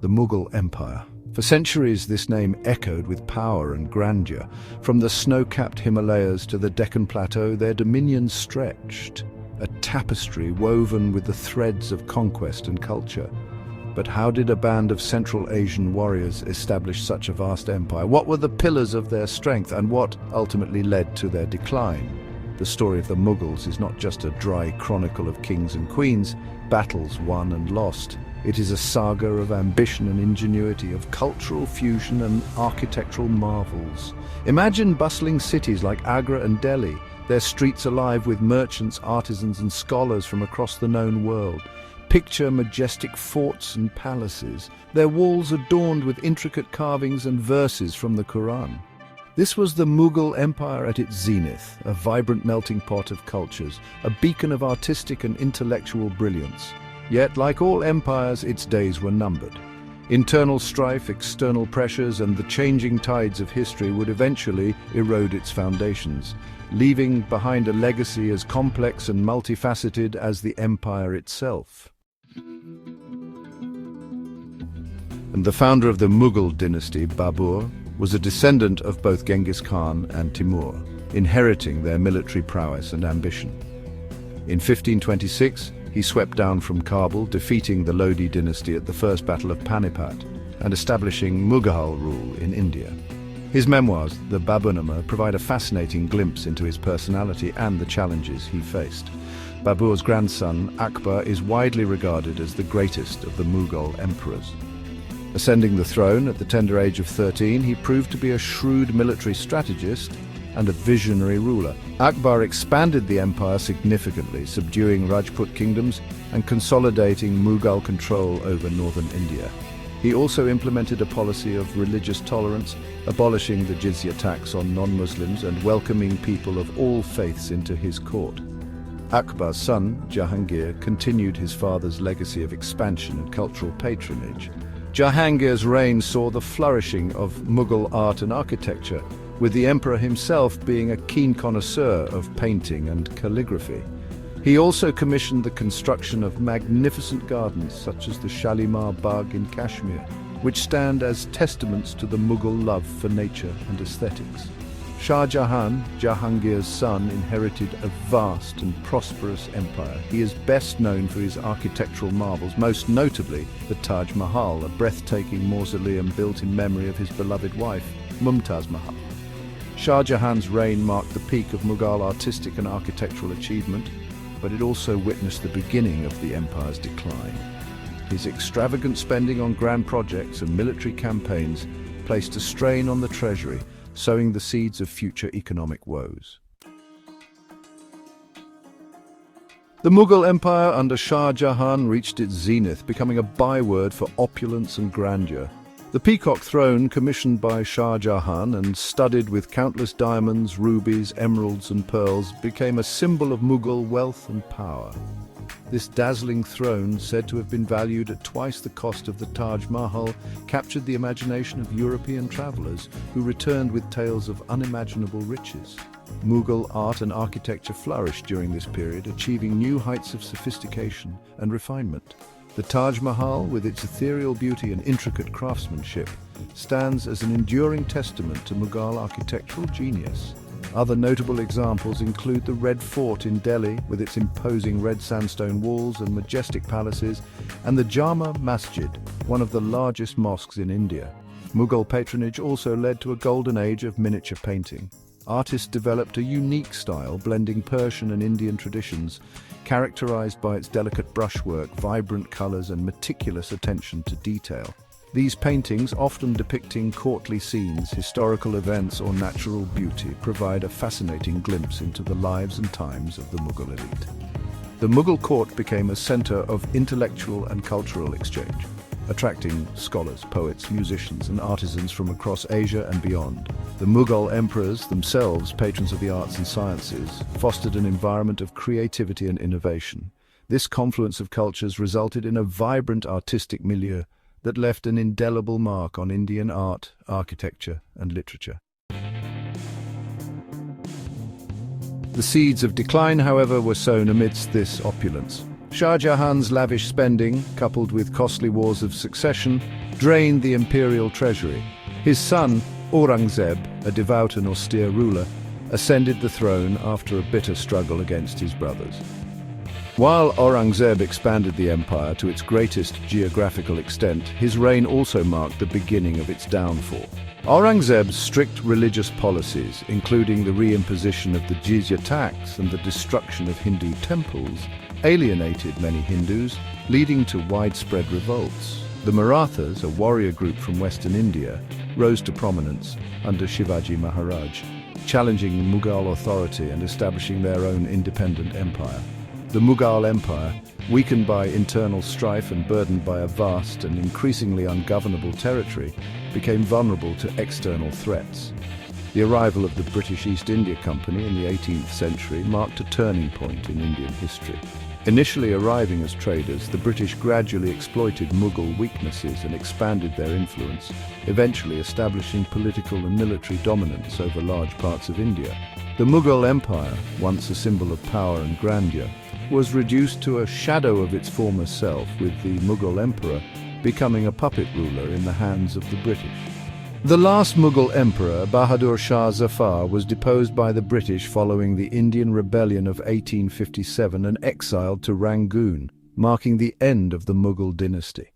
the Mughal Empire. For centuries, this name echoed with power and grandeur. From the snow-capped Himalayas to the Deccan Plateau, their dominion stretched, a tapestry woven with the threads of conquest and culture. But how did a band of Central Asian warriors establish such a vast empire? What were the pillars of their strength, and what ultimately led to their decline? The story of the Mughals is not just a dry chronicle of kings and queens, battles won and lost. It is a saga of ambition and ingenuity, of cultural fusion and architectural marvels. Imagine bustling cities like Agra and Delhi, their streets alive with merchants, artisans and scholars from across the known world. Picture majestic forts and palaces, their walls adorned with intricate carvings and verses from the Quran. This was the Mughal Empire at its zenith, a vibrant melting pot of cultures, a beacon of artistic and intellectual brilliance. Yet, like all empires, its days were numbered. Internal strife, external pressures, and the changing tides of history would eventually erode its foundations, leaving behind a legacy as complex and multifaceted as the empire itself. And the founder of the Mughal dynasty, Babur, was a descendant of both Genghis Khan and Timur, inheriting their military prowess and ambition. In 1526, he swept down from Kabul, defeating the Lodi dynasty at the First Battle of Panipat and establishing Mughal rule in India. His memoirs, the Baburnama, provide a fascinating glimpse into his personality and the challenges he faced. Babur's grandson, Akbar, is widely regarded as the greatest of the Mughal emperors. Ascending the throne at the tender age of 13, he proved to be a shrewd military strategist and a visionary ruler. Akbar expanded the empire significantly, subduing Rajput kingdoms and consolidating Mughal control over northern India. He also implemented a policy of religious tolerance, abolishing the jizya tax on non-Muslims and welcoming people of all faiths into his court. Akbar's son, Jahangir, continued his father's legacy of expansion and cultural patronage. Jahangir's reign saw the flourishing of Mughal art and architecture, with the emperor himself being a keen connoisseur of painting and calligraphy. He also commissioned the construction of magnificent gardens such as the Shalimar Bagh in Kashmir, which stand as testaments to the Mughal love for nature and aesthetics. Shah Jahan, Jahangir's son, inherited a vast and prosperous empire. He is best known for his architectural marvels, most notably the Taj Mahal, a breathtaking mausoleum built in memory of his beloved wife, Mumtaz Mahal. Shah Jahan's reign marked the peak of Mughal artistic and architectural achievement, but it also witnessed the beginning of the empire's decline. His extravagant spending on grand projects and military campaigns placed a strain on the treasury, sowing the seeds of future economic woes. The Mughal Empire under Shah Jahan reached its zenith, becoming a byword for opulence and grandeur. The peacock throne, commissioned by Shah Jahan and studded with countless diamonds, rubies, emeralds and pearls, became a symbol of Mughal wealth and power. This dazzling throne, said to have been valued at twice the cost of the Taj Mahal, captured the imagination of European travelers who returned with tales of unimaginable riches. Mughal art and architecture flourished during this period, achieving new heights of sophistication and refinement. The Taj Mahal, with its ethereal beauty and intricate craftsmanship, stands as an enduring testament to Mughal architectural genius. Other notable examples include the Red Fort in Delhi, with its imposing red sandstone walls and majestic palaces, and the Jama Masjid, one of the largest mosques in India. Mughal patronage also led to a golden age of miniature painting. Artists developed a unique style, blending Persian and Indian traditions, characterized by its delicate brushwork, vibrant colors, and meticulous attention to detail. These paintings, often depicting courtly scenes, historical events, or natural beauty, provide a fascinating glimpse into the lives and times of the Mughal elite. The Mughal court became a center of intellectual and cultural exchange, attracting scholars, poets, musicians, and artisans from across Asia and beyond. The Mughal emperors, themselves patrons of the arts and sciences, fostered an environment of creativity and innovation. This confluence of cultures resulted in a vibrant artistic milieu that left an indelible mark on Indian art, architecture, and literature. The seeds of decline, however, were sown amidst this opulence. Shah Jahan's lavish spending, coupled with costly wars of succession, drained the imperial treasury. His son, Aurangzeb, a devout and austere ruler, ascended the throne after a bitter struggle against his brothers. While Aurangzeb expanded the empire to its greatest geographical extent, his reign also marked the beginning of its downfall. Aurangzeb's strict religious policies, including the reimposition of the jizya tax and the destruction of Hindu temples, alienated many Hindus, leading to widespread revolts. The Marathas, a warrior group from western India, rose to prominence under Shivaji Maharaj, challenging Mughal authority and establishing their own independent empire. The Mughal Empire, weakened by internal strife and burdened by a vast and increasingly ungovernable territory, became vulnerable to external threats. The arrival of the British East India Company in the 18th century marked a turning point in Indian history. Initially arriving as traders, the British gradually exploited Mughal weaknesses and expanded their influence, eventually establishing political and military dominance over large parts of India. The Mughal Empire, once a symbol of power and grandeur, was reduced to a shadow of its former self, with the Mughal emperor becoming a puppet ruler in the hands of the British. The last Mughal emperor, Bahadur Shah Zafar, was deposed by the British following the Indian Rebellion of 1857 and exiled to Rangoon, marking the end of the Mughal dynasty.